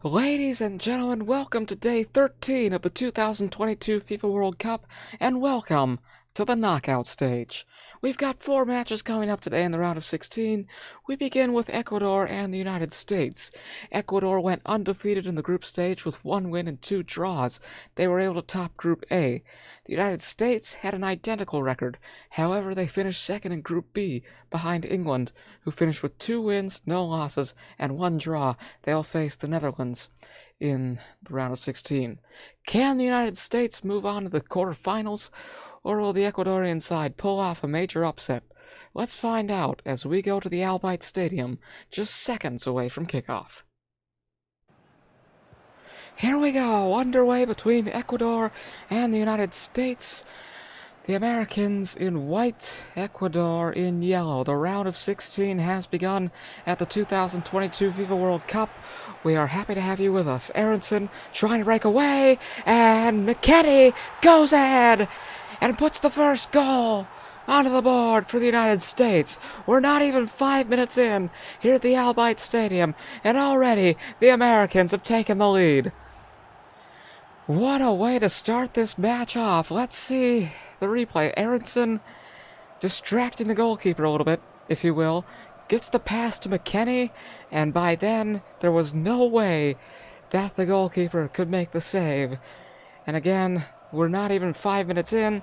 Ladies and gentlemen, welcome to day 13 of the 2022 FIFA World Cup, and welcome to the knockout stage. We've got 4 matches coming up today in the round of 16. We begin with Ecuador and the United States. Ecuador went undefeated in the group stage with 1 win and 2 draws. They were able to top Group A. The United States had an identical record. However, they finished second in Group B, behind England, who finished with 2 wins, no losses, and 1 draw. They'll face the Netherlands in the round of 16. Can the United States move on to the quarterfinals, or will the Ecuadorian side pull off a major upset? Let's find out as we go to the Al Bayt Stadium, just seconds away from kickoff. Here we go, underway between Ecuador and the United States. The Americans in white, Ecuador in yellow. The round of 16 has begun at the 2022 FIFA World Cup. We are happy to have you with us. Aronson trying to break away, and McKennie goes ahead and puts the first goal onto the board for the United States. We're not even 5 minutes in here at the Al Bayt Stadium, and already the Americans have taken the lead. What a way to start this match off. Let's see the replay. Aronson distracting the goalkeeper a little bit, if you will. Gets the pass to McKennie, and by then there was no way that the goalkeeper could make the save. And again, we're not even 5 minutes in,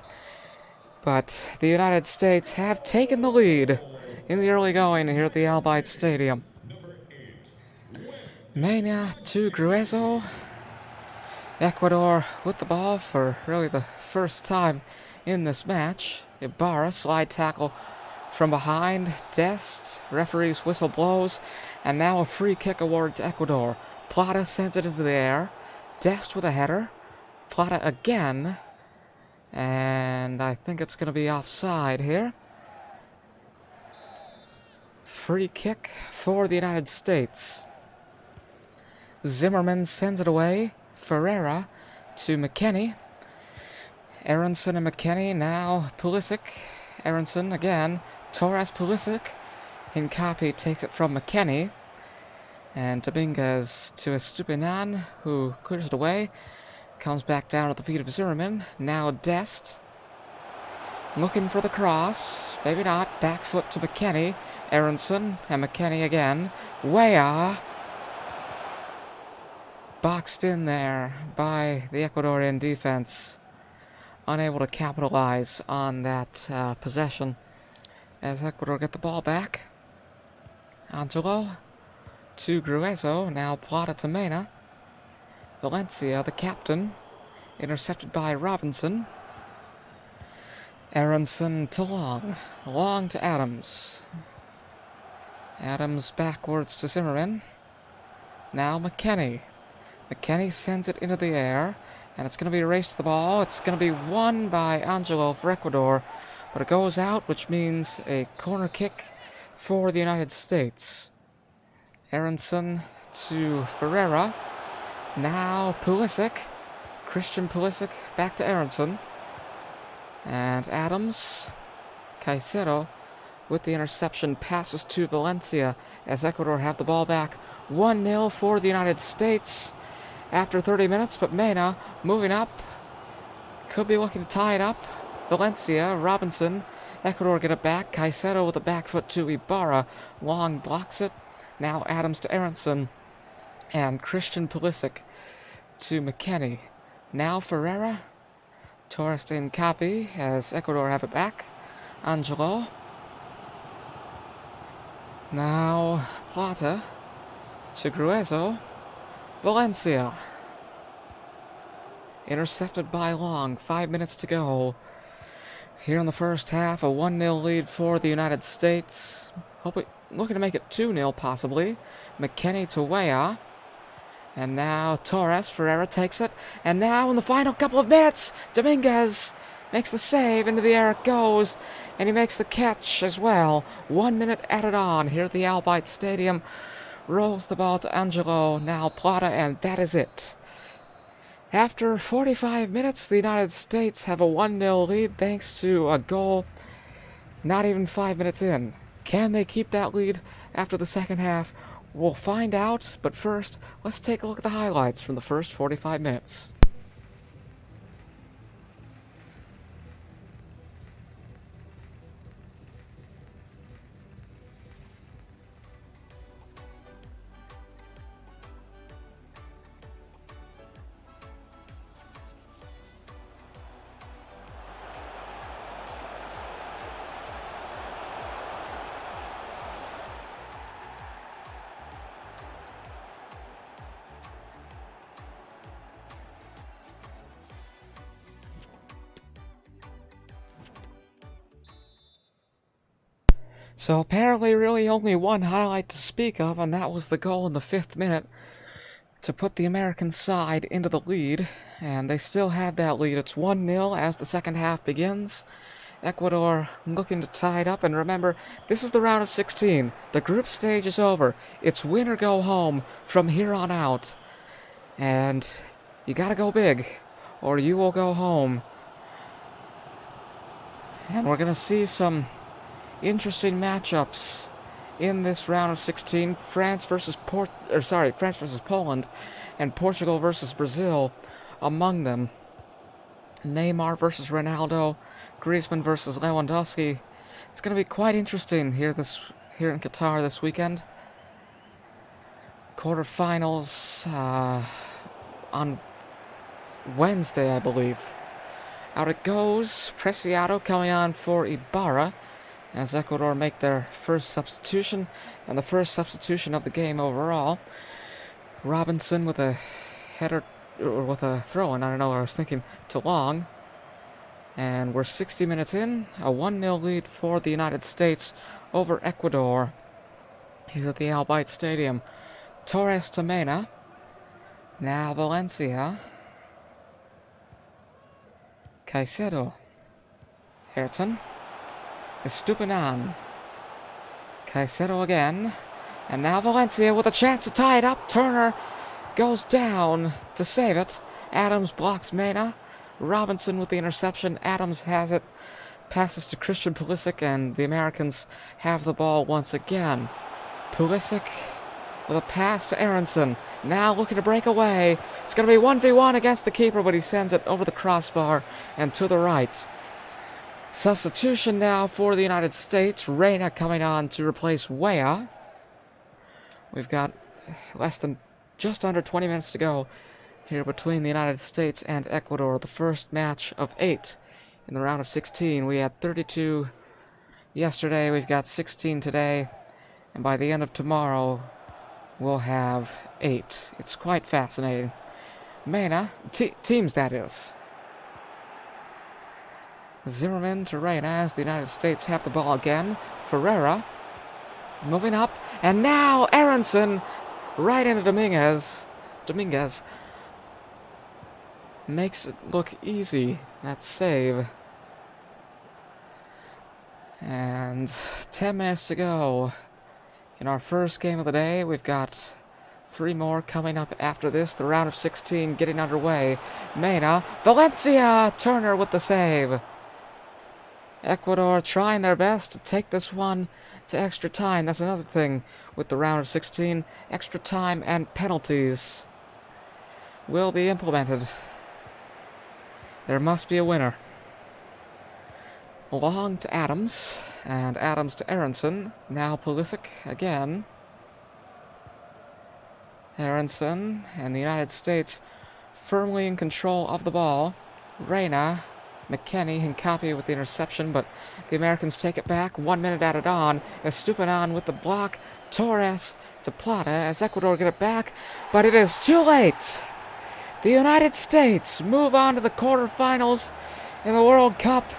but the United States have taken the lead in the early going here at the Al Bayt Stadium. Mena to Gruezo. Ecuador with the ball for really the first time in this match. Ibarra, slide tackle from behind. Dest, referee's whistle blows, and now a free kick awarded to Ecuador. Plata sends it into the air. Dest with a header. Plata again, and I think it's going to be offside here. Free kick for the United States. Zimmerman sends it away. Ferreira to McKennie. Aronson and McKennie, now Pulisic. Aronson again. Torres, Pulisic. Hincapi takes it from McKennie. And Dominguez to Estupinan, who clears it away. Comes back down at the feet of Zimmerman. Now Dest. Looking for the cross. Maybe not. Back foot to McKennie. Aronson and McKennie again. Weah. Boxed in there by the Ecuadorian defense. Unable to capitalize on that possession as Ecuador get the ball back. Angelo to Gruezo. Now Plata to Mena. Valencia, the captain, intercepted by Robinson. Aronson to Long. Long to Adams. Adams backwards to Zimmerman. Now McKennie. McKennie sends it into the air, and it's going to be a race to the ball. It's going to be won by Angelo for Ecuador, but it goes out, which means a corner kick for the United States. Aronson to Ferreira. Now Pulisic. Christian Pulisic back to Aronson. And Adams. Caicedo with the interception passes to Valencia as Ecuador have the ball back. 1-0 for the United States after 30 minutes, but Mena moving up. Could be looking to tie it up. Valencia, Robinson. Ecuador get it back. Caicedo with a back foot to Ibarra. Long blocks it. Now Adams to Aronson. And Christian Pulisic to McKennie. Now Ferreira. Torres to Hincapi as Ecuador have it back. Angelo. Now Plata to Gruezo. Valencia. Intercepted by Long. 5 minutes to go. Here in the first half, a 1-0 lead for the United States. Looking to make it 2-0 possibly. McKennie to Weah. And now Torres. Ferreira takes it. And now in the final couple of minutes, Dominguez makes the save. Into the air it goes. And he makes the catch as well. 1 minute added on here at the Al Bayt Stadium. Rolls the ball to Angelo. Now Plata, and that is it. After 45 minutes, the United States have a 1-0 lead thanks to a goal not even 5 minutes in. Can they keep that lead after the second half? We'll find out, but first, let's take a look at the highlights from the first 45 minutes. So apparently really only one highlight to speak of, and that was the goal in the 5th minute to put the American side into the lead, and they still have that lead. It's 1-0 as the second half begins. Ecuador looking to tie it up, and remember, this is the round of 16. The group stage is over. It's win or go home from here on out, and you gotta go big, or you will go home. And we're gonna see some interesting matchups in this round of 16. France versus Poland and Portugal versus Brazil among them. Neymar versus Ronaldo, Griezmann versus Lewandowski. It's going to be quite interesting here in Qatar this weekend. Quarterfinals on Wednesday, I believe. Out it goes. Preciado coming on for Ibarra as Ecuador make their first substitution, and the first substitution of the game overall. Robinson with a header, or with a throw-in, I don't know, I was thinking too long. And we're 60 minutes in, a 1-0 lead for the United States over Ecuador here at the Al Bayt Stadium. Torres to Mena. Now Valencia. Caicedo. Ayrton. Estupinan. Caicedo again. And now Valencia with a chance to tie it up. Turner goes down to save it. Adams blocks Mena. Robinson with the interception. Adams has it. Passes to Christian Pulisic, and the Americans have the ball once again. Pulisic with a pass to Aronson. Now looking to break away. It's going to be 1v1 against the keeper, but he sends it over the crossbar and to the right. Substitution now for the United States. Reina coming on to replace Weah. We've got just under 20 minutes to go here between the United States and Ecuador. The first match of 8 in the round of 16. We had 32 yesterday. We've got 16 today. And by the end of tomorrow, we'll have 8. It's quite fascinating. Mena, teams that is. Zimmerman to Reina as the United States have the ball again. Ferreira moving up, and now Aronson right into Dominguez. Dominguez makes it look easy, that save. And 10 minutes to go in our first game of the day. We've got 3 more coming up after this. The round of 16 getting underway. Mena, Valencia, Turner with the save. Ecuador trying their best to take this one to extra time. That's another thing with the round of 16. Extra time and penalties will be implemented. There must be a winner. Long to Adams, and Adams to Aronson. Now Pulisic again. Aronson and the United States firmly in control of the ball. Reina, McKennie, and Copy with the interception, but the Americans take it back. 1 minute added on. Estupinan with the block. Torres to Plata as Ecuador get it back, but it is too late. The United States move on to the quarterfinals in the World Cup.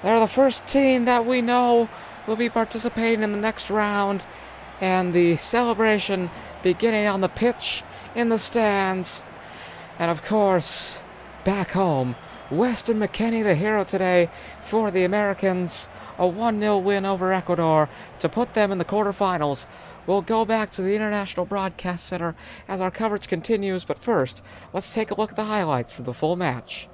They're the first team that we know will be participating in the next round, and the celebration beginning on the pitch, in the stands, and of course, back home. Weston McKennie, the hero today for the Americans. A 1-0 win over Ecuador to put them in the quarterfinals. We'll go back to the International Broadcast Center as our coverage continues, but first, let's take a look at the highlights from the full match.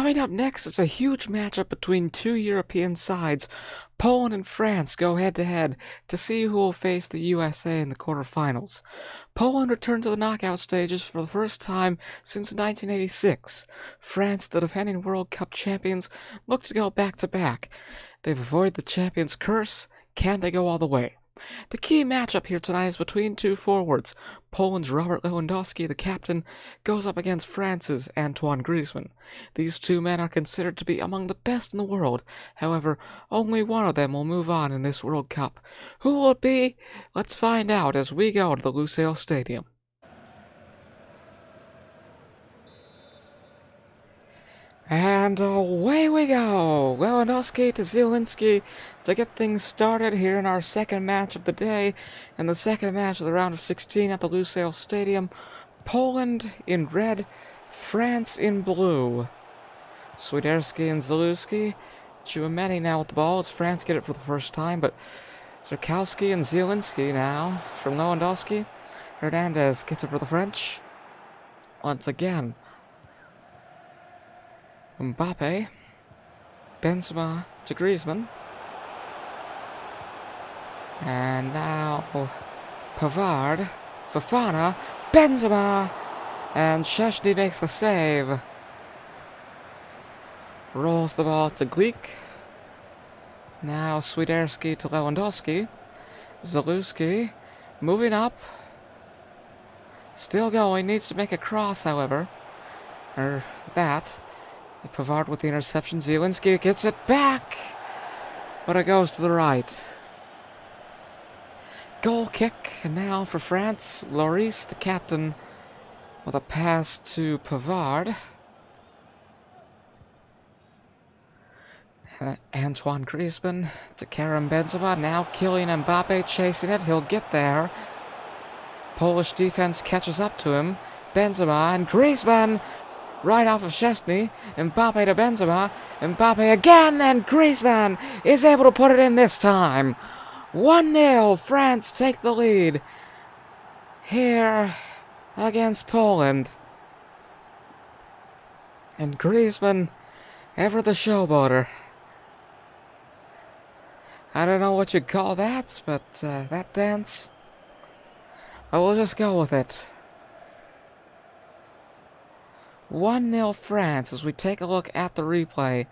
Coming up next, it's a huge matchup between two European sides. Poland and France go head-to-head to see who will face the USA in the quarterfinals. Poland returned to the knockout stages for the first time since 1986. France, the defending World Cup champions, look to go back-to-back. They've avoided the champions' curse. Can they go all the way? The key matchup here tonight is between two forwards. Poland's Robert Lewandowski, the captain, goes up against France's Antoine Griezmann. These two men are considered to be among the best in the world. However, only one of them will move on in this World Cup. Who will it be? Let's find out as we go to the Lusail Stadium. And away we go! Lewandowski to Zielinski to get things started here in our second match of the day, and the second match of the round of 16 at the Lusail Stadium. Poland in red, France in blue. Swiderski and Zielinski. Chouameni now with the ball as France get it for the first time, but Zerkowski and Zielinski now from Lewandowski. Hernandez gets it for the French. Once again. Mbappe, Benzema to Griezmann, and now Pavard, Fofana, Benzema, and Szczęsny makes the save. Rolls the ball to Glik. Now Swiderski to Lewandowski. Zalewski moving up. Still going, needs to make a cross, however. Or that. Pavard with the interception. Zielinski gets it back, but it goes to the right. Goal kick now for France. Lloris, the captain, with a pass to Pavard. Antoine Griezmann to Karim Benzema. Now Kylian Mbappe chasing it. He'll get there. Polish defense catches up to him. Benzema and Griezmann. Right off of Szczęsny, Mbappe to Benzema, Mbappe again, and Griezmann is able to put it in this time. 1-0, France take the lead here against Poland. And Griezmann, ever the showboater. I don't know what you'd call that, but that dance, I will just go with it. 1-0 France as we take a look at the replay.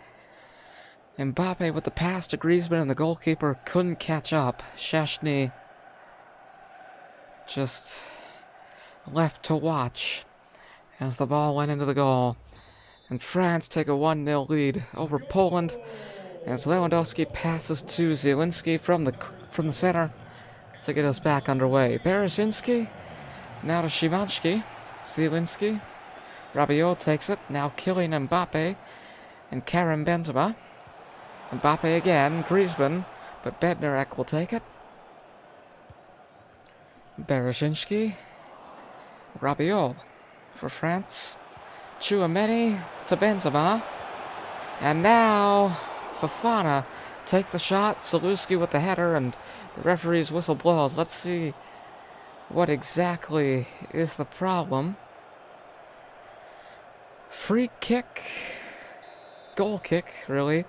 Mbappe with the pass to Griezmann and the goalkeeper couldn't catch up. Szczęsny just left to watch as the ball went into the goal. And France take a 1-0 lead over Poland as Lewandowski passes to Zielinski from the center to get us back underway. Berezinski now to Szymanski. Zielinski. Rabiot takes it. Now Kylian Mbappe and Karim Benzema. Mbappe again. Griezmann. But Bednarek will take it. Berezinski. Rabiot for France. Chouameni to Benzema. And now Fofana take the shot. Zalewski with the header and the referee's whistle blows. Let's see what exactly is the problem. Free kick, goal kick, really,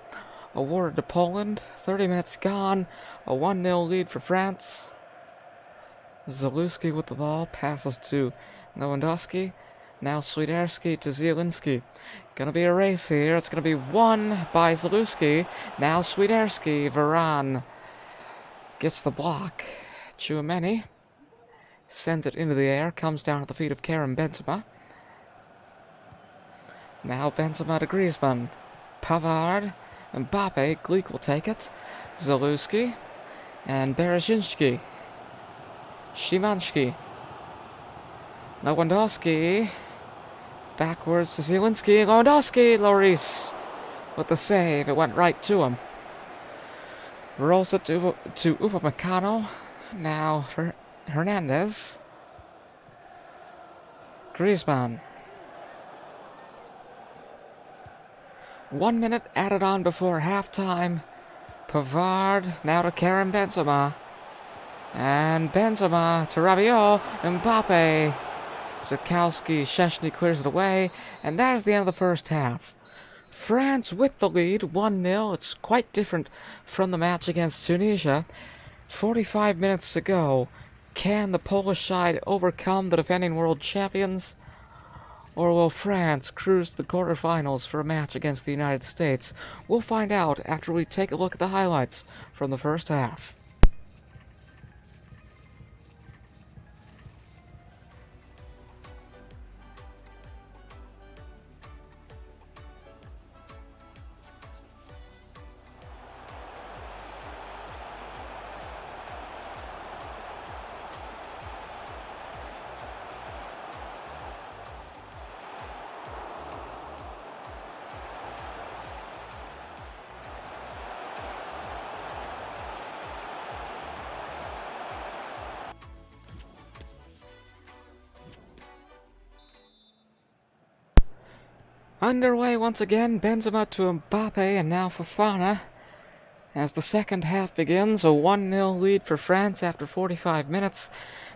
awarded to Poland. 30 minutes gone, a 1-0 lead for France. Zalewski with the ball, passes to Lewandowski. Now Swiderski to Zielinski. Gonna be a race here. It's gonna be won by Zalewski. Now Swiderski. Varane gets the block. Chouameni sends it into the air, comes down at the feet of Karim Benzema. Now Benzema to Griezmann. Pavard. Mbappe. Glik will take it. Zalewski. And Berezinski. Szymanski. Lewandowski. Backwards to Zielinski. Lewandowski. Lloris with the save. It went right to him. Rolls it to Upamecano. Now for Hernandez. Griezmann. 1 minute added on before halftime. Pavard now to Karim Benzema. And Benzema to Rabiot. Mbappe. Zerkowski. Szczęsny clears it away. And that is the end of the first half. France with the lead, 1-0. It's quite different from the match against Tunisia. 45 minutes to go. Can the Polish side overcome the defending world champions? Or will France cruise to the quarterfinals for a match against the United States? We'll find out after we take a look at the highlights from the first half. Underway once again, Benzema to Mbappe and now Fofana. As the second half begins, a 1-0 lead for France after 45 minutes.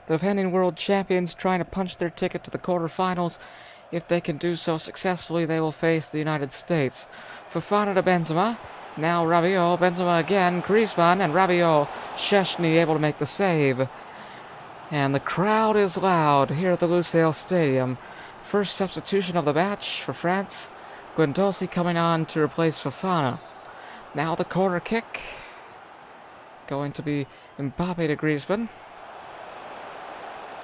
The defending world champions trying to punch their ticket to the quarterfinals. If they can do so successfully, they will face the United States. Fofana to Benzema. Now Rabiot, Benzema again, Griezmann, and Rabiot. Szczęsny able to make the save. And the crowd is loud here at the Lusail Stadium. First substitution of the match for France. Lewandowski coming on to replace Fofana. Now the corner kick. Going to be Mbappe to Griezmann.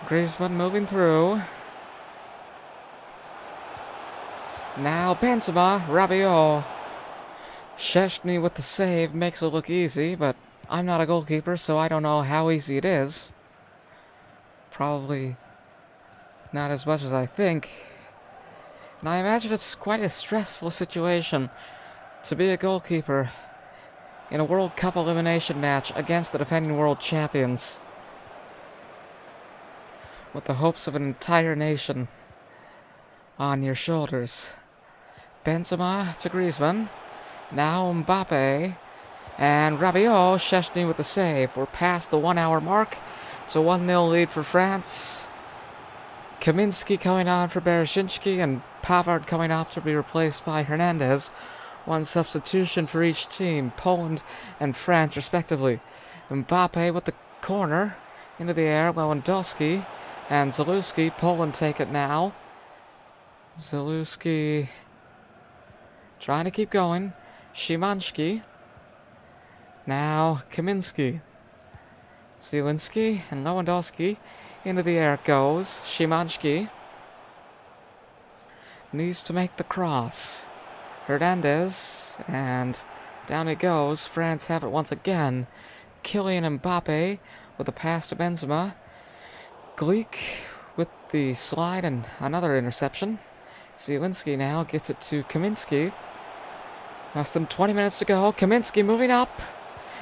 Griezmann moving through. Now Benzema, Rabiot. Szczęsny with the save makes it look easy, but I'm not a goalkeeper, so I don't know how easy it is. Probably not as much as I think. And I imagine it's quite a stressful situation to be a goalkeeper in a World Cup elimination match against the defending world champions, with the hopes of an entire nation on your shoulders. Benzema to Griezmann. Now Mbappe. And Rabiot, Szczęsny with the save. We're past the 1 hour mark. It's a 1-0 lead for France. Kaminski coming on for Bereszynski, and Pavard coming off to be replaced by Hernandez. One substitution for each team, Poland and France respectively. Mbappe with the corner into the air, Lewandowski and Zalewski. Poland take it now. Zalewski trying to keep going. Szymański. Now Kaminski. Zielinski and Lewandowski. Into the air it goes. Szymański needs to make the cross. Hernandez, and down he goes. France have it once again. Kylian Mbappe with a pass to Benzema. Gleek with the slide and another interception. Zielinski now gets it to Kaminski. Less than 20 minutes to go. Kaminski moving up.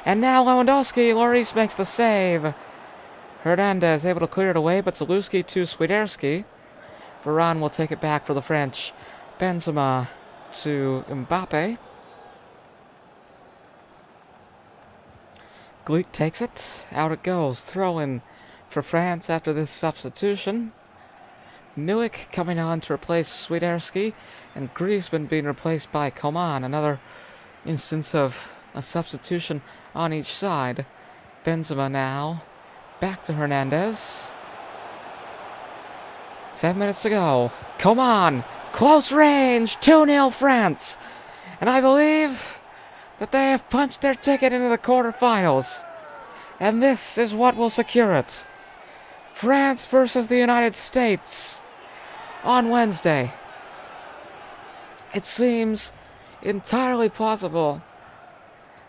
And now Lewandowski. Lloris makes the save. Hernandez able to clear it away, but Zalewski to Swiderski. Varane will take it back for the French. Benzema to Mbappe. Gleek takes it. Out it goes. Throw in for France after this substitution. Milik coming on to replace Swiderski, and Griezmann being replaced by Coman. Another instance of a substitution on each side. Benzema now. Back to Hernandez. 7 minutes to go. Coman! Close range! 2-0 France! And I believe that they have punched their ticket into the quarterfinals. And this is what will secure it. France versus the United States on Wednesday. It seems entirely plausible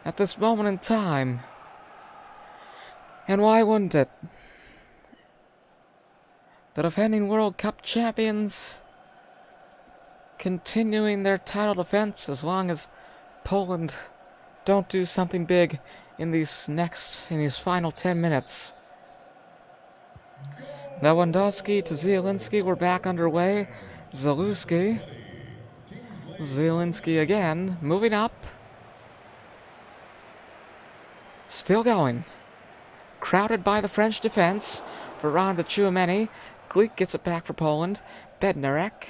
at this moment in time. And why wouldn't it? The defending World Cup champions continuing their title defense as long as Poland don't do something big in these final 10 minutes. Lewandowski to Zielinski. We're back underway. Zalewski. Zielinski again. Moving up. Still going. Crowded by the French defense. Varane to Tchouaméni. Gleek gets it back for Poland. Bednarek.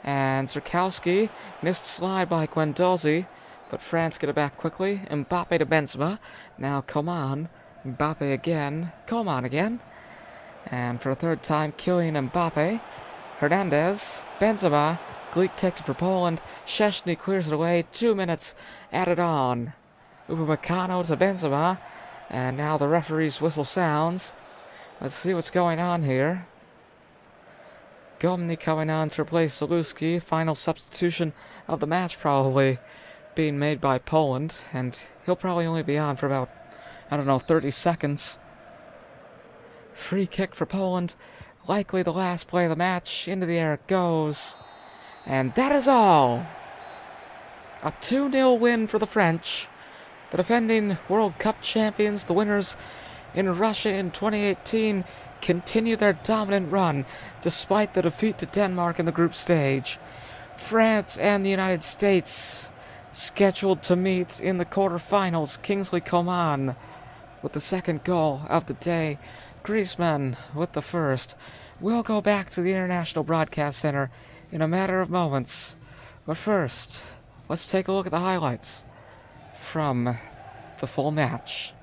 And Zerkowski missed slide by Guendouzi, but France get it back quickly. Mbappe to Benzema. Now Coman. Mbappe again. Coman again. And for a third time, Kylian Mbappe. Hernandez. Benzema. Gleek takes it for Poland. Szczesny clears it away. 2 minutes added on. Upamecano to Benzema. And now the referee's whistle sounds. Let's see what's going on here. Gomny coming on to replace Zaluski. Final substitution of the match probably being made by Poland. And he'll probably only be on for about, 30 seconds. Free kick for Poland. Likely the last play of the match. Into the air it goes. And that is all. A 2-0 win for the French. The defending World Cup champions, the winners in Russia in 2018, continue their dominant run despite the defeat to Denmark in the group stage. France and the United States scheduled to meet in the quarterfinals. Kingsley Coman with the second goal of the day. Griezmann with the first. We'll go back to the International Broadcast Center in a matter of moments. But first, let's take a look at the highlights from the full match.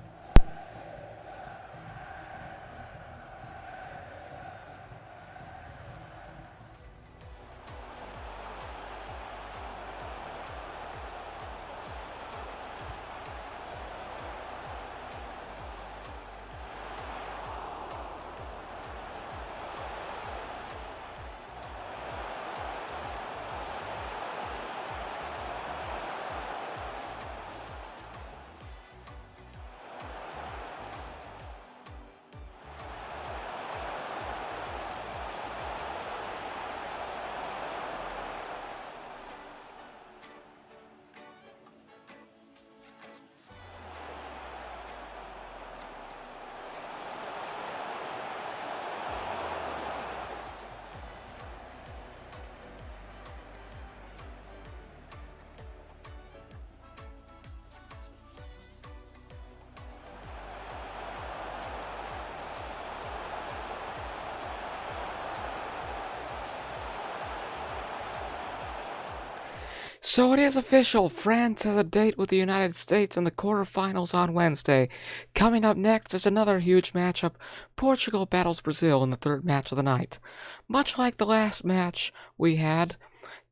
So it is official. France has a date with the United States in the quarterfinals on Wednesday. Coming up next is another huge matchup. Portugal battles Brazil in the third match of the night. Much like the last match we had,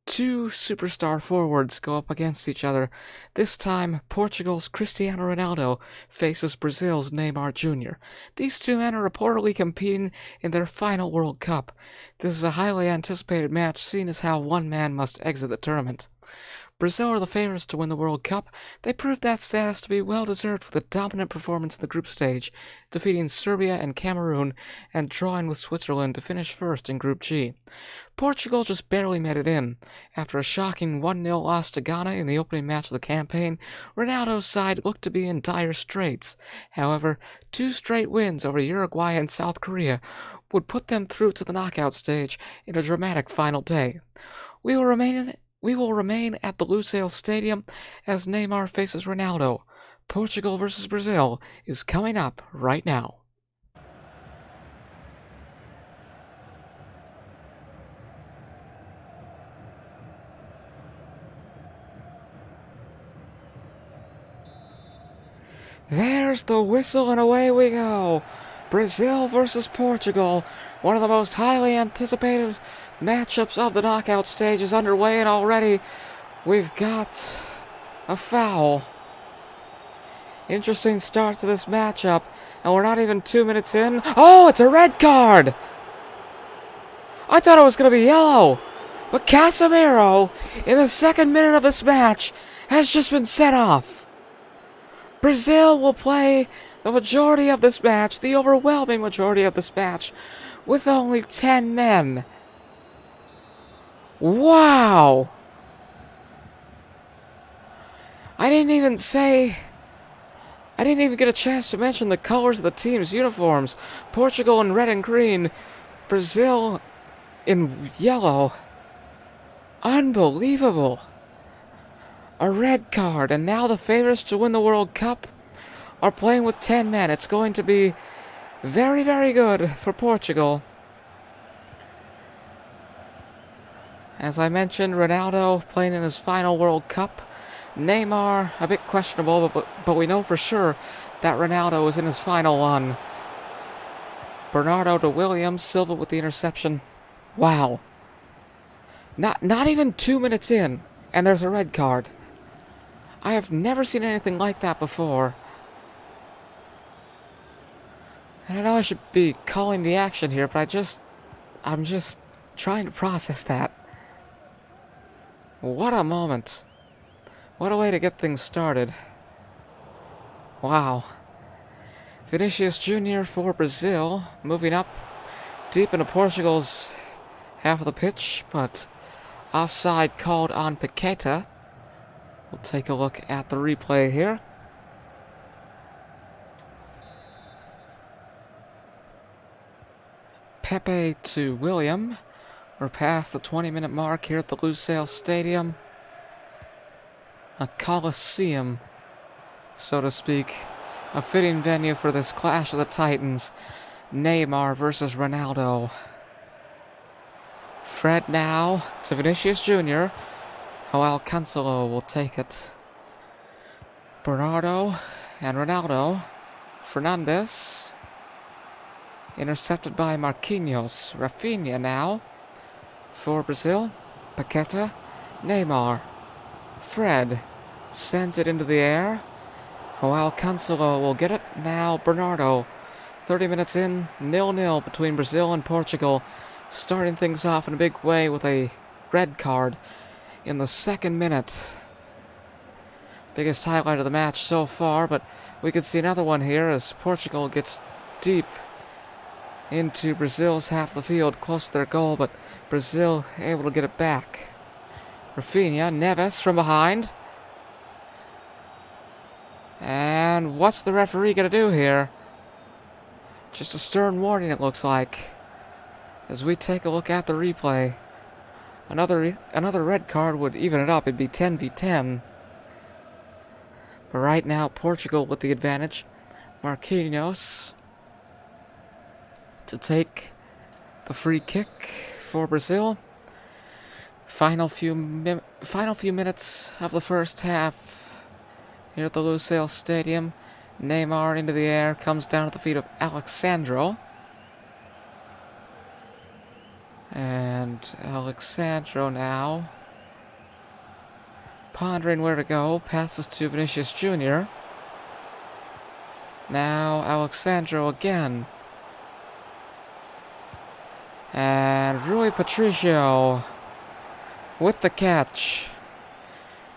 two superstar forwards go up against each other. This time, Portugal's Cristiano Ronaldo faces Brazil's Neymar Jr. These two men are reportedly competing in their final World Cup. This is a highly anticipated match, seeing as how one man must exit the tournament. Brazil are the favorites to win the World Cup. They proved that status to be well-deserved with a dominant performance in the group stage, defeating Serbia and Cameroon and drawing with Switzerland to finish first in Group G. Portugal just barely made it in. After a shocking 1-0 loss to Ghana in the opening match of the campaign, Ronaldo's side looked to be in dire straits. However, 2 straight wins over Uruguay and South Korea would put them through to the knockout stage in a dramatic final day. We will remain at the Lusail Stadium as Neymar faces Ronaldo. Portugal versus Brazil is coming up right now. There's the whistle and away we go. Brazil versus Portugal, one of the most highly anticipated matchups of the knockout stage, is underway, and already we've got a foul. Interesting start to this matchup, and we're not even 2 minutes in. Oh, it's a red card! I thought it was going to be yellow, but Casemiro, in the second minute of this match, has just been sent off. Brazil will play the majority of this match, the overwhelming majority of this match, with only 10 men. Wow! I didn't even get a chance to mention the colors of the team's uniforms. Portugal in red and green, Brazil in yellow. Unbelievable. A red card, and now the favorites to win the World Cup are playing with 10 men. It's going to be very, very good for Portugal. As I mentioned, Ronaldo playing in his final World Cup. Neymar, a bit questionable, but we know for sure that Ronaldo is in his final one. Bernardo to Williams, Silva with the interception. Wow. Not even 2 minutes in, and there's a red card. I have never seen anything like that before. And I know I should be calling the action here, but I'm just trying to process that. What a moment. What a way to get things started. Wow. Vinicius Jr. for Brazil, moving up deep into Portugal's half of the pitch, but offside called on Paqueta. We'll take a look at the replay here. Pepe to William. We're past the 20-minute mark here at the Lusail Stadium. A coliseum, so to speak. A fitting venue for this clash of the Titans. Neymar versus Ronaldo. Fred now to Vinicius Jr. Joao Cancelo will take it. Bernardo and Ronaldo. Fernandes. Intercepted by Marquinhos. Rafinha now for Brazil. Paqueta. Neymar. Fred sends it into the air. Joao Cancelo will get it. Now Bernardo. 30 minutes in, 0-0 between Brazil and Portugal. Starting things off in a big way with a red card in the second minute. Biggest highlight of the match so far, but we could see another one here as Portugal gets deep into Brazil's half of the field, close to their goal, but Brazil able to get it back. Rafinha, Neves from behind. And what's the referee going to do here? Just a stern warning, it looks like. As we take a look at the replay. Another red card would even it up. It'd be 10v10. But right now, Portugal with the advantage. Marquinhos to take the free kick for Brazil. Final few minutes of the first half here at the Lusail Stadium. Neymar into the air, comes down at the feet of Alexandro. And Alexandro now pondering where to go, passes to Vinicius Jr. Now Alexandro again. And Rui Patricio with the catch.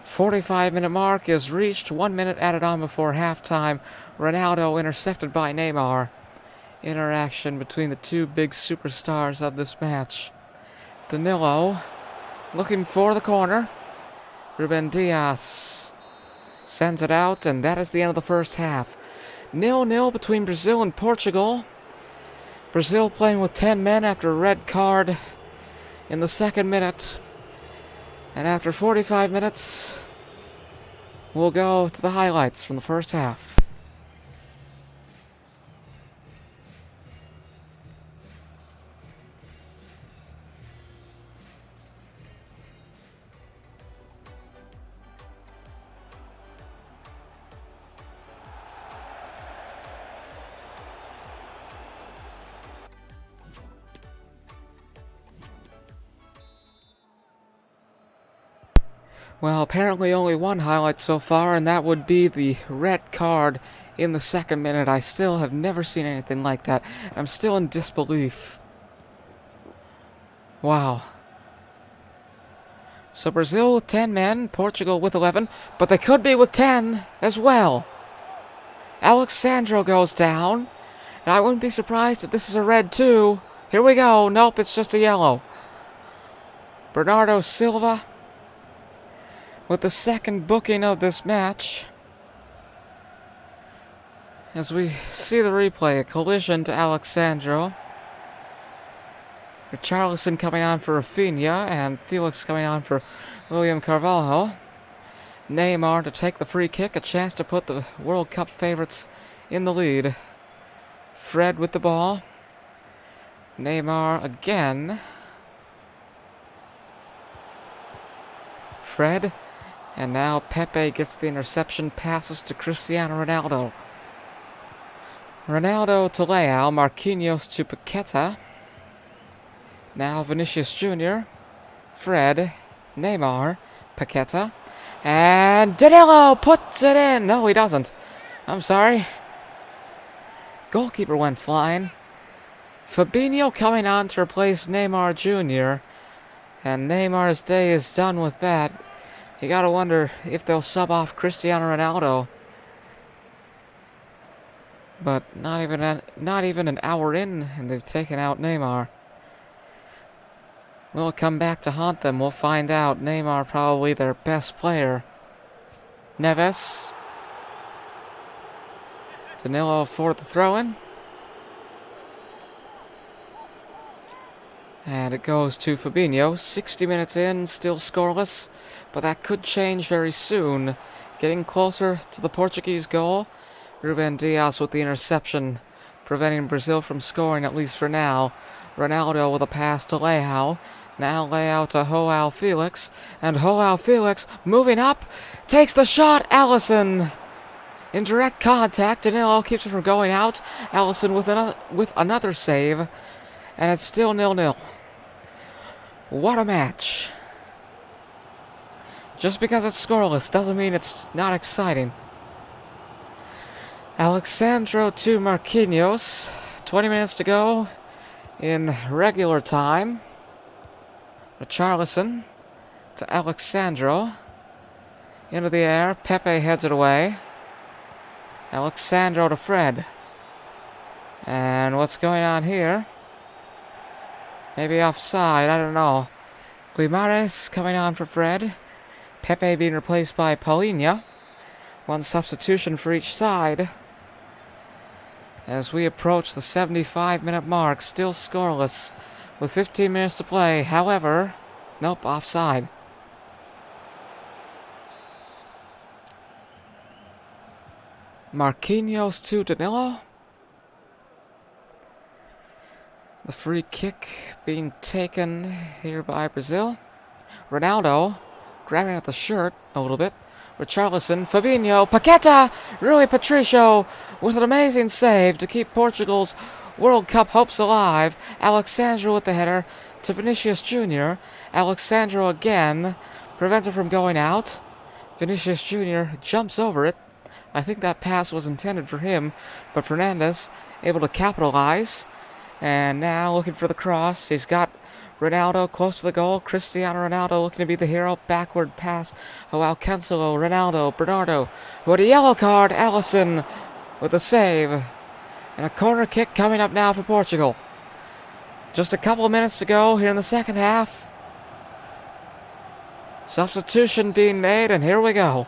45-minute mark is reached. 1 minute added on before halftime. Ronaldo intercepted by Neymar. Interaction between the two big superstars of this match. Danilo looking for the corner. Ruben Dias sends it out, and that is the end of the first half. 0-0 between Brazil and Portugal. Brazil playing with 10 men after a red card in the second minute. And after 45 minutes, we'll go to the highlights from the first half. Well, apparently only one highlight so far, and that would be the red card in the second minute. I still have never seen anything like that. I'm still in disbelief. Wow. So Brazil with 10 men, Portugal with 11, but they could be with 10 as well. Alexandro goes down, and I wouldn't be surprised if this is a red too. Here we go. Nope, it's just a yellow. Bernardo Silva with the second booking of this match. As we see the replay, a collision to Alexandro. Richarlison coming on for Rafinha, and Felix coming on for William Carvalho. Neymar to take the free kick, a chance to put the World Cup favorites in the lead. Fred with the ball. Neymar again. Fred. And now Pepe gets the interception, passes to Cristiano Ronaldo. Ronaldo to Leao, Marquinhos to Paqueta. Now Vinicius Jr., Fred, Neymar, Paqueta, and Danilo puts it in! No, he doesn't. I'm sorry. Goalkeeper went flying. Fabinho coming on to replace Neymar Jr., and Neymar's day is done with that. You gotta wonder if they'll sub off Cristiano Ronaldo. But not even an hour in, and they've taken out Neymar. Will it come back to haunt them? We'll find out. Neymar probably their best player. Neves. Danilo for the throw-in. And it goes to Fabinho. 60 minutes in, still scoreless. But that could change very soon. Getting closer to the Portuguese goal. Ruben Dias with the interception, preventing Brazil from scoring, at least for now. Ronaldo with a pass to Leao. Now Leao to Joao Felix. And Joao Felix moving up. Takes the shot. Alisson in direct contact. Danilo keeps it from going out. Alisson with another save. And it's still 0-0. What a match. Just because it's scoreless doesn't mean it's not exciting. Alexandro to Marquinhos. 20 minutes to go in regular time. Richarlison to Alexandro. Into the air. Pepe heads it away. Alexandro to Fred. And what's going on here? Maybe offside, I don't know. Guimarães coming on for Fred. Pepe being replaced by Paulinho. One substitution for each side. As we approach the 75-minute mark, still scoreless with 15 minutes to play. However, nope, offside. Marquinhos to Danilo. The free kick being taken here by Brazil. Ronaldo grabbing at the shirt a little bit. Richarlison, Fabinho, Paqueta, Rui Patricio with an amazing save to keep Portugal's World Cup hopes alive. Alexandro with the header to Vinicius Jr. Alexandro again prevents it from going out. Vinicius Jr. jumps over it. I think that pass was intended for him, but Fernandes able to capitalize. And now looking for the cross. He's got Ronaldo close to the goal. Cristiano Ronaldo looking to be the hero. Backward pass. Joao Cancelo, Ronaldo, Bernardo. With a yellow card. Alisson with a save. And a corner kick coming up now for Portugal. Just a couple of minutes to go here in the second half. Substitution being made, and here we go.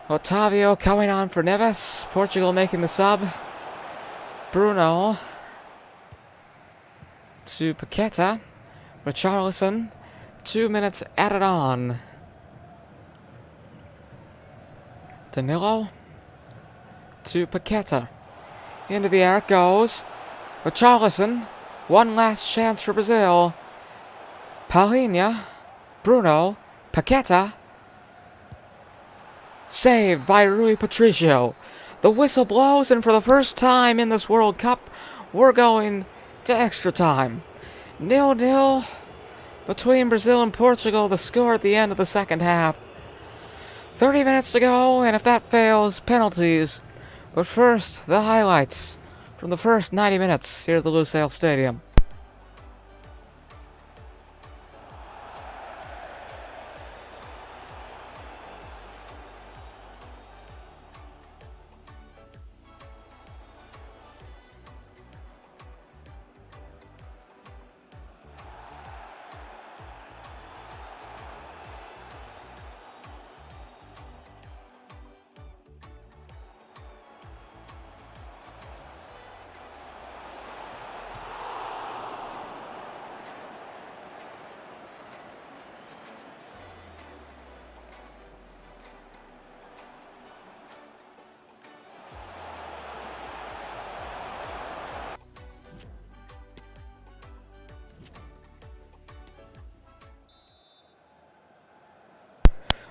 Otavio coming on for Neves. Portugal making the sub. Bruno to Paqueta. Richarlison. 2 minutes added on. Danilo to Paqueta. Into the air it goes. Richarlison. One last chance for Brazil. Paulinho. Bruno. Paqueta. Saved by Rui Patricio. The whistle blows, and for the first time in this World Cup, we're going to extra time. 0-0 between Brazil and Portugal, the score at the end of the second half. 30 minutes to go, and if that fails, penalties. But first, the highlights from the first 90 minutes here at the Lusail Stadium.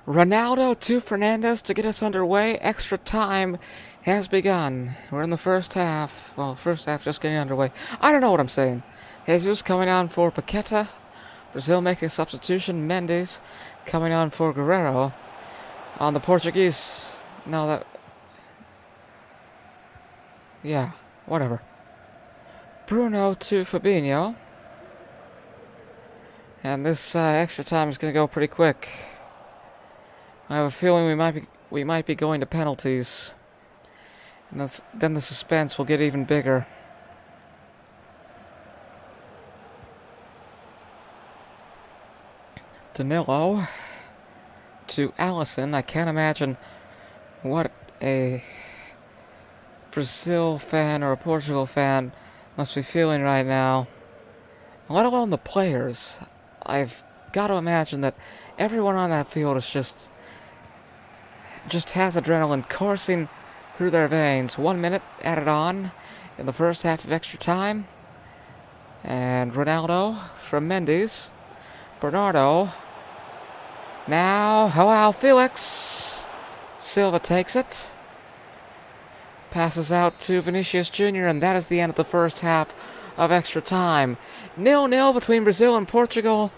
Ronaldo to Fernandez to get us underway. Extra time has begun. We're in the first half. Well, first half just getting underway. I don't know what I'm saying. Jesus coming on for Paqueta. Brazil making a substitution. Mendes coming on for Guerrero. On the Portuguese. No, that... Yeah, whatever. Bruno to Fabinho. And this extra time is going to go pretty quick. I have a feeling we might be going to penalties. And then the suspense will get even bigger. Danilo to Alisson. I can't imagine what a Brazil fan or a Portugal fan must be feeling right now. Let alone the players. I've got to imagine that everyone on that field is just has adrenaline coursing through their veins. 1 minute added on in the first half of extra time. And Ronaldo from Mendes. Bernardo. Now, Joao Felix. Silva takes it. Passes out to Vinicius Jr. And that is the end of the first half of extra time. 0-0 between Brazil and Portugal.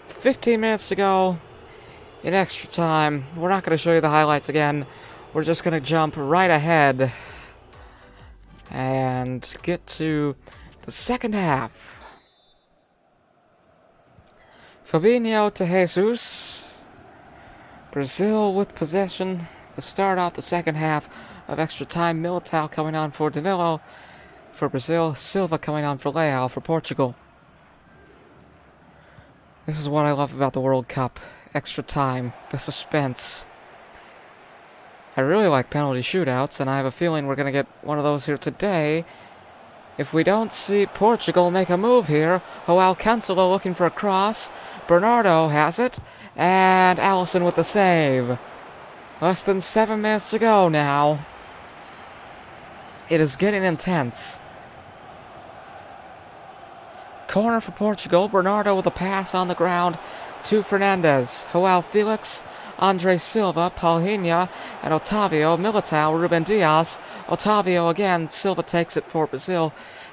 15 minutes to go in extra time. We're not going to show you the highlights again. We're just going to jump right ahead and get to the second half. Fabinho to Jesus. Brazil with possession to start off the second half of extra time. Militao coming on for Danilo for Brazil. Silva coming on for Leao for Portugal. This is what I love about the World Cup. Extra time, the suspense. I really like penalty shootouts, and I have a feeling we're going to get one of those here today. If we don't see Portugal make a move here, Joao Cancelo looking for a cross. Bernardo has it, and Alisson with the save. Less than 7 minutes to go now. It is getting intense. Corner for Portugal. Bernardo with a pass on the ground to Fernandez. Joao Felix, Andre Silva, Paulinho, and Otavio. Militao, Ruben Dias. Otavio again. Silva takes it for Brazil.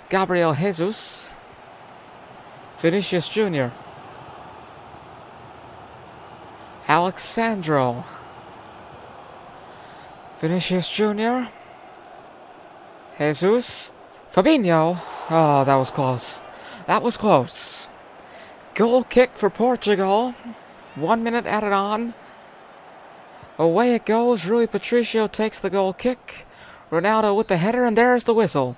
Gabriel Jesus. Vinicius Jr. Alexandro. Vinicius Jr. Jesus. Fabinho. Oh, that was close. That was close. Goal kick for Portugal. 1 minute added on. Away it goes. Rui Patricio takes the goal kick. Ronaldo with the header, and there's the whistle.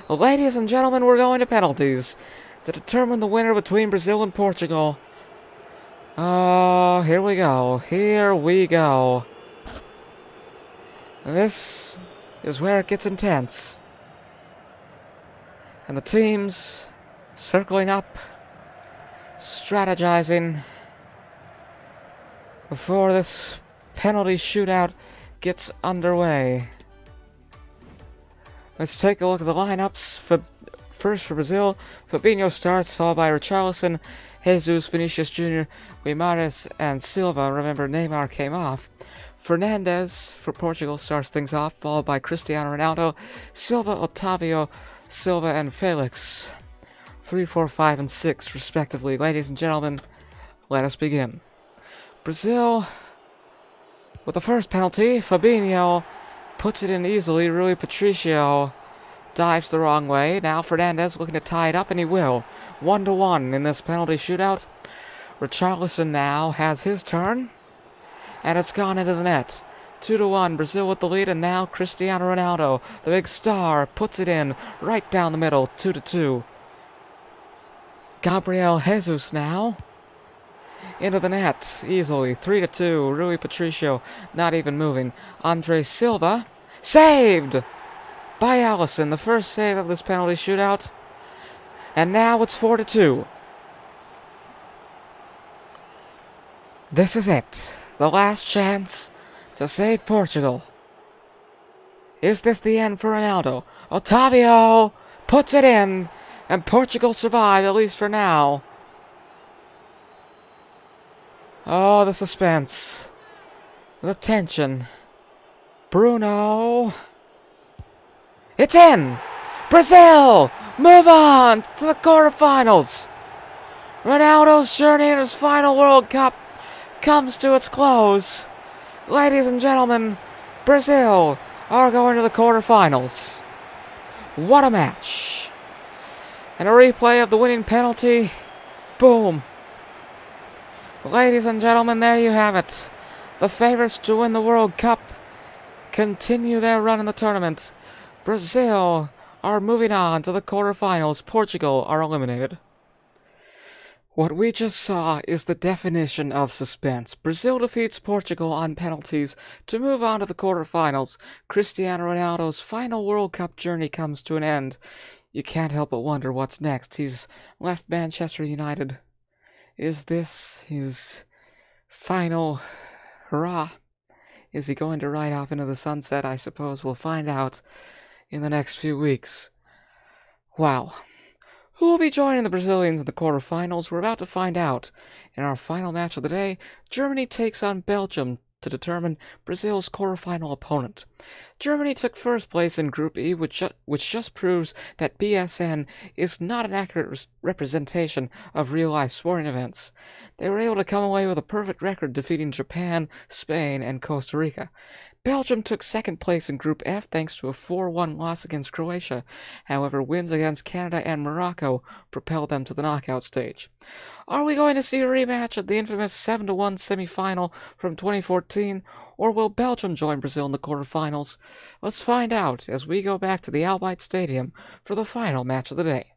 Ladies and gentlemen, we're going to penalties to determine the winner between Brazil and Portugal. Oh, here we go. Here we go. This is where it gets intense. And the teams circling up, strategizing before this penalty shootout gets underway. Let's take a look at the lineups. First for Brazil, Fabinho starts, followed by Richarlison, Jesus, Vinicius Jr., Guimarães, and Silva. Remember, Neymar came off. Fernandez for Portugal starts things off, followed by Cristiano Ronaldo, Silva, Otavio, Silva, and Felix. 3, 4, 5, and 6, respectively. Ladies and gentlemen, let us begin. Brazil, with the first penalty, Fabinho puts it in easily. Rui Patricio dives the wrong way. Now Fernandez looking to tie it up, and he will. 1-1 in this penalty shootout. Richarlison now has his turn, and it's gone into the net. 2-1, Brazil with the lead, and now Cristiano Ronaldo, the big star, puts it in right down the middle. 2-2. Gabriel Jesus now into the net easily. 3-2. Rui Patricio not even moving. Andre Silva saved by Alisson, the first save of this penalty shootout. And now it's 4-2. This is it. The last chance to save Portugal. Is this the end for Ronaldo? Otavio puts it in, and Portugal survive, at least for now. Oh, the suspense. The tension. Bruno. It's in! Brazil! Move on to the quarterfinals! Ronaldo's journey in his final World Cup comes to its close. Ladies and gentlemen, Brazil are going to the quarterfinals. What a match! And a replay of the winning penalty. Boom. Ladies and gentlemen, there you have it. The favorites to win the World Cup continue their run in the tournament. Brazil are moving on to the quarterfinals. Portugal are eliminated. What we just saw is the definition of suspense. Brazil defeats Portugal on penalties to move on to the quarterfinals. Cristiano Ronaldo's final World Cup journey comes to an end. You can't help but wonder what's next. He's left Manchester United. Is this his final hurrah? Is he going to ride off into the sunset? I suppose we'll find out in the next few weeks. Wow. Who will be joining the Brazilians in the quarterfinals? We're about to find out. In our final match of the day, Germany takes on Belgium to determine Brazil's quarterfinal opponent. Germany took first place in Group E, which just proves that BSN is not an accurate representation of real-life sporting events. They were able to come away with a perfect record, defeating Japan, Spain, and Costa Rica. Belgium took second place in Group F thanks to a 4-1 loss against Croatia. However, wins against Canada and Morocco propelled them to the knockout stage. Are we going to see a rematch of the infamous 7-1 semi-final from 2014, or will Belgium join Brazil in the quarterfinals? Let's find out as we go back to the Al Bayt Stadium for the final match of the day.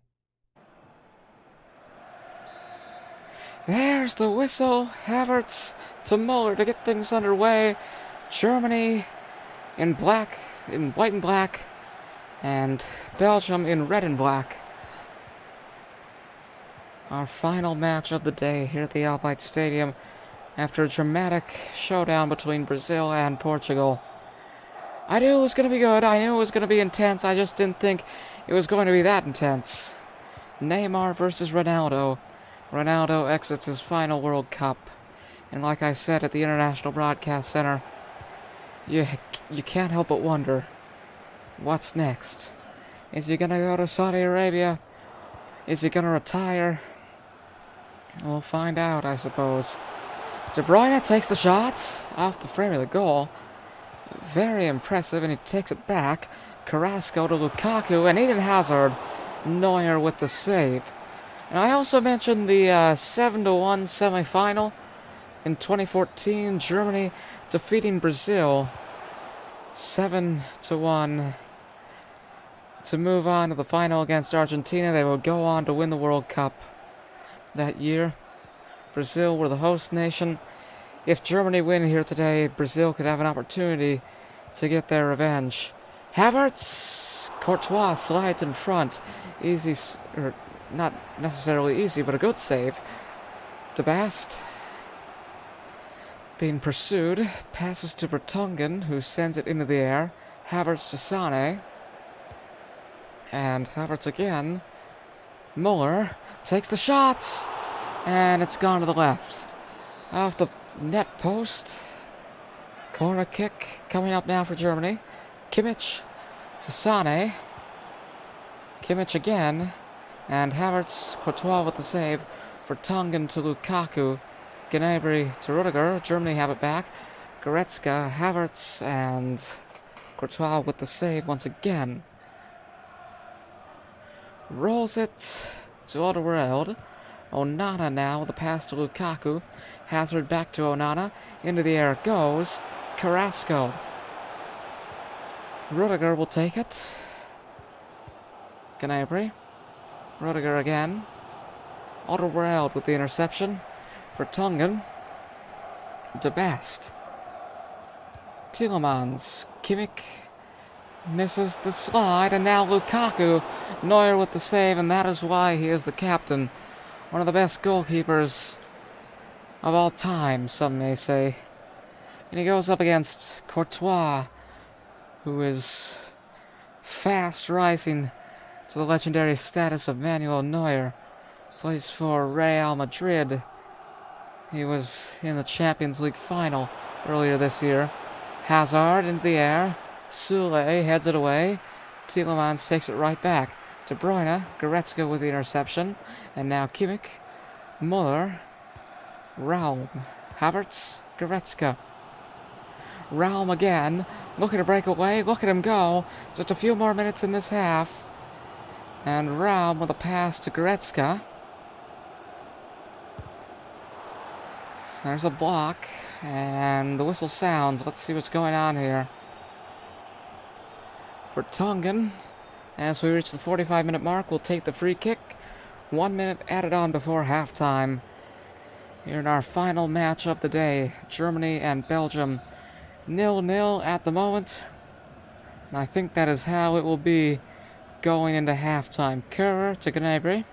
There's the whistle. Havertz to Muller to get things underway. Germany in white and black, and Belgium in red and black. Our final match of the day here at the Al Bayt Stadium after a dramatic showdown between Brazil and Portugal. I knew it was going to be good. I knew it was going to be intense. I just didn't think it was going to be that intense. Neymar versus Ronaldo. Ronaldo exits his final World Cup. And like I said at the International Broadcast Center, you can't help but wonder, what's next? Is he going to go to Saudi Arabia? Is he going to retire? We'll find out, I suppose. De Bruyne takes the shot off the frame of the goal. Very impressive, and he takes it back. Carrasco to Lukaku, and Eden Hazard. Neuer with the save. And I also mentioned the 7-1 semi-final in 2014. Germany defeating Brazil 7-1 to move on to the final against Argentina. They will go on to win the World Cup that year. Brazil were the host nation. If Germany win here today, Brazil could have an opportunity to get their revenge. Havertz, Courtois slides in front. Easy, or not necessarily easy, but a good save. De Bast being pursued, passes to Vertonghen, who sends it into the air. Havertz to Sané. And Havertz again. Muller takes the shot, and it's gone to the left. Off the net post. Corner kick coming up now for Germany. Kimmich to Sané. Kimmich again. And Havertz, Courtois with the save. Vertonghen to Lukaku. Gnabry to Rudiger. Germany have it back. Goretzka, Havertz, and Courtois with the save once again. Rolls it to Alderweireld. Onana now with the pass to Lukaku. Hazard back to Onana. Into the air it goes. Carrasco. Rudiger will take it. Gnabry. Rudiger again. Alderweireld with the interception. Vertonghen. De Bast. Tielemans. Kimmich misses the slide, and now Lukaku. Neuer with the save, and that is why he is the captain. One of the best goalkeepers of all time, some may say. And he goes up against Courtois, who is fast rising to the legendary status of Manuel Neuer. Plays for Real Madrid. He was in the Champions League final earlier this year. Hazard into the air. Sule heads it away. Tielemans takes it right back. De Bruyne, Goretzka with the interception. And now Kimmich, Muller, Raum, Havertz, Goretzka. Raum again, looking to break away. Look at him go. Just a few more minutes in this half. And Raum with a pass to Goretzka. There's a block, and the whistle sounds. Let's see what's going on here. For Tongan, as we reach the 45-minute mark, we'll take the free kick. 1 minute added on before halftime. Here in our final match of the day, Germany and Belgium. 0-0 at the moment. And I think that is how it will be going into halftime. Kerr to Gnabry,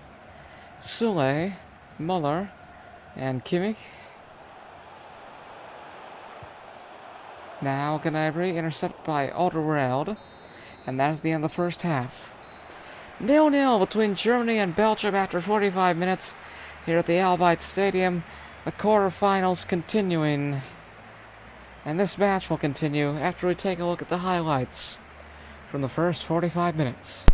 Sule, Muller, and Kimmich. Now Gnabry intercepted by Alderweireld, and that is the end of the first half. 0-0 between Germany and Belgium after 45 minutes here at the Al Bayt Stadium. The quarterfinals continuing, and this match will continue after we take a look at the highlights from the first 45 minutes.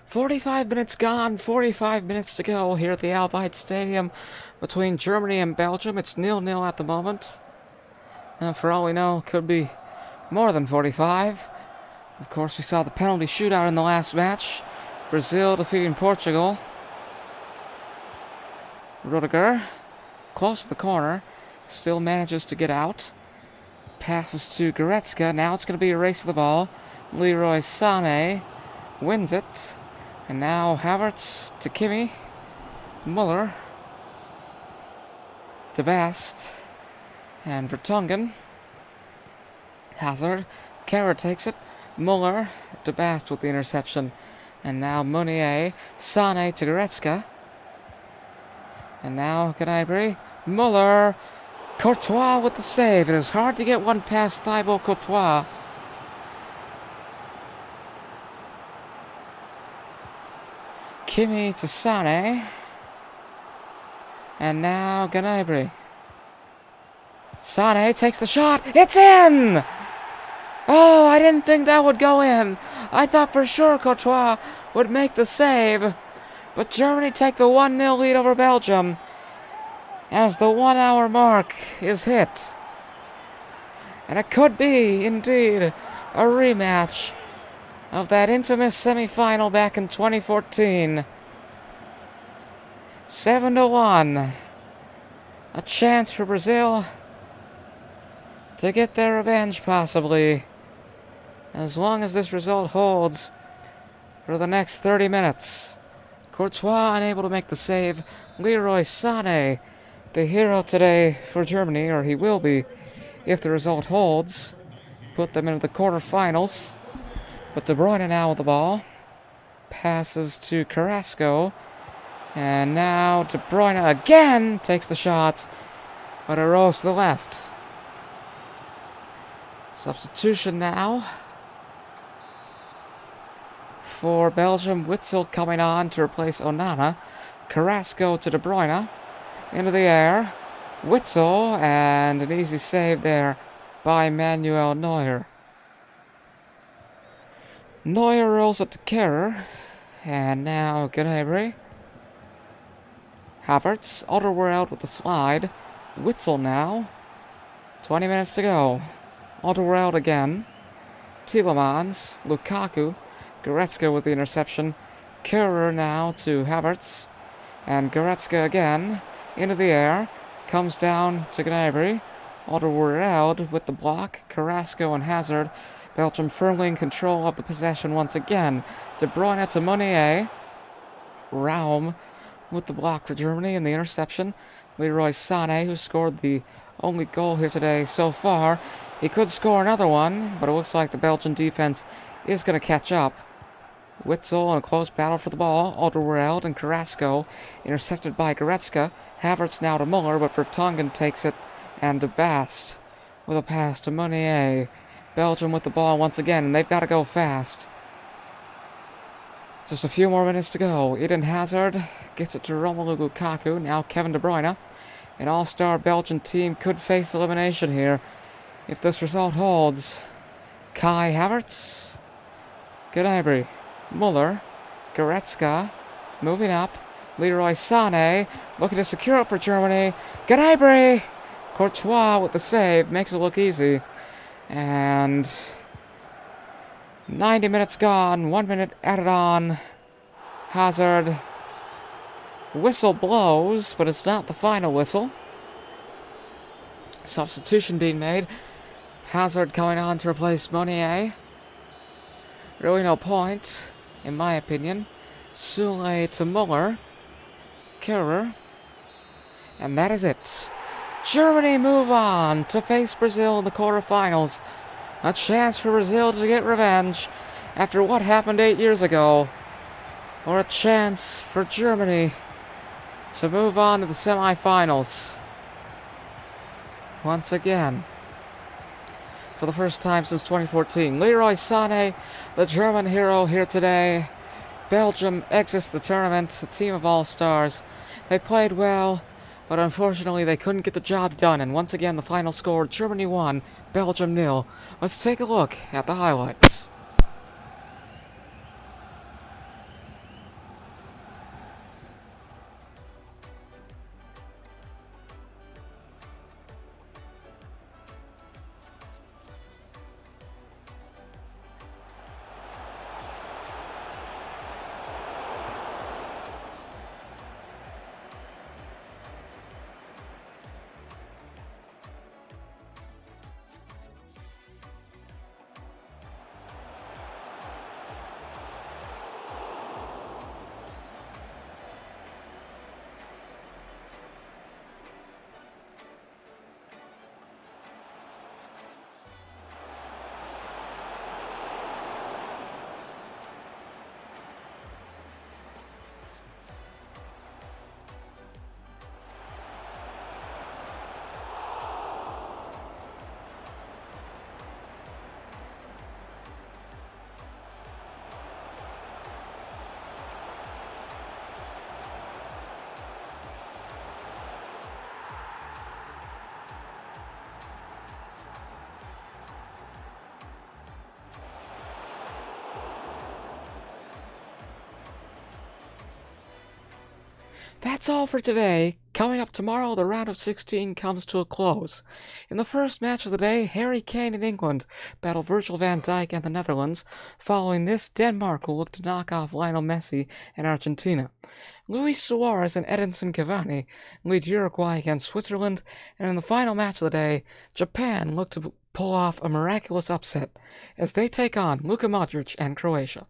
"45 minutes gone, 45 minutes to go here at the Al Bayt Stadium between Germany and Belgium. It's 0-0 at the moment. For all we know, could be more than 45. Of course, we saw the penalty shootout in the last match. Brazil defeating Portugal. Rudiger, close to the corner, still manages to get out. Passes to Goretzka. Now it's going to be a race to the ball. Leroy Sané wins it. And now Havertz to Kimmich, Muller to Best, and Vertonghen, Hazard, Kara takes it, Muller to Bast with the interception, and now Meunier, Sané to Goretzka, and now Gnabry, Muller, Courtois with the save. It is hard to get one past Thibaut Courtois. Kimmich to Sané. And now Gnabry. Sané takes the shot. It's in! Oh, I didn't think that would go in. I thought for sure Courtois would make the save. But Germany take the 1-0 lead over Belgium as the 1 hour mark is hit. And it could be, indeed, a rematch of that infamous semi-final back in 2014. 7-1. A chance for Brazil to get their revenge, possibly, as long as this result holds for the next 30 minutes. Courtois unable to make the save. Leroy Sané, the hero today for Germany, or he will be if the result holds. Put them into the quarterfinals. But De Bruyne now with the ball. Passes to Carrasco. And now De Bruyne again takes the shot. But it rolls to the left. Substitution now. For Belgium, Witsel coming on to replace Onana. Carrasco to De Bruyne. Into the air. Witsel, and an easy save there by Manuel Neuer. Neuer rolls it to Kerr, and now Gnabry. Havertz, Alderweireld with the slide. Witsel now. 20 minutes to go. Alderweireld again. Tielemans, Lukaku, Goretzka with the interception, Kehrer now to Havertz, and Goretzka again, into the air, comes down to Gnabry, Alderweireld with the block, Carrasco and Hazard, Belgium firmly in control of the possession once again, De Bruyne to Meunier, Raum with the block for Germany and the interception, Leroy Sané, who scored the only goal here today so far. He could score another one, but it looks like the Belgian defense is going to catch up. Witzel in a close battle for the ball. Alderweireld and Carrasco intercepted by Goretzka. Havertz now to Muller, but Vertonghen takes it, and De Bast with a pass to Meunier. Belgium with the ball once again, and they've got to go fast. Just a few more minutes to go. Eden Hazard gets it to Romelu Lukaku. Now Kevin De Bruyne. An all-star Belgian team could face elimination here if this result holds. Kai Havertz, Gnabry, Muller, Goretzka, moving up. Leroy Sané looking to secure it for Germany. Gnabry! Courtois with the save, makes it look easy. And 90 minutes gone, 1 minute added on. Hazard. Whistle blows, but it's not the final whistle. Substitution being made. Hazard coming on to replace Meunier. Really no point, in my opinion. Soule to Muller. Kehrer. And that is it. Germany move on to face Brazil in the quarterfinals. A chance for Brazil to get revenge after what happened 8 years ago. Or a chance for Germany to move on to the semifinals. Once again. For the first time since 2014. Leroy Sané, the German hero here today. Belgium exits the tournament, a team of all-stars. They played well, but unfortunately they couldn't get the job done. And once again the final score, Germany 1, Belgium 0. Let's take a look at the highlights. That's all for today. Coming up tomorrow, the round of 16 comes to a close. In the first match of the day, Harry Kane and England battle Virgil van Dijk and the Netherlands. Following this, Denmark will look to knock off Lionel Messi and Argentina. Luis Suarez and Edinson Cavani lead Uruguay against Switzerland. And in the final match of the day, Japan look to pull off a miraculous upset as they take on Luka Modric and Croatia.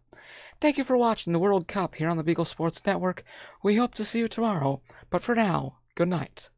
Thank you for watching the World Cup here on the Beagle Sports Network. We hope to see you tomorrow, but for now, good night.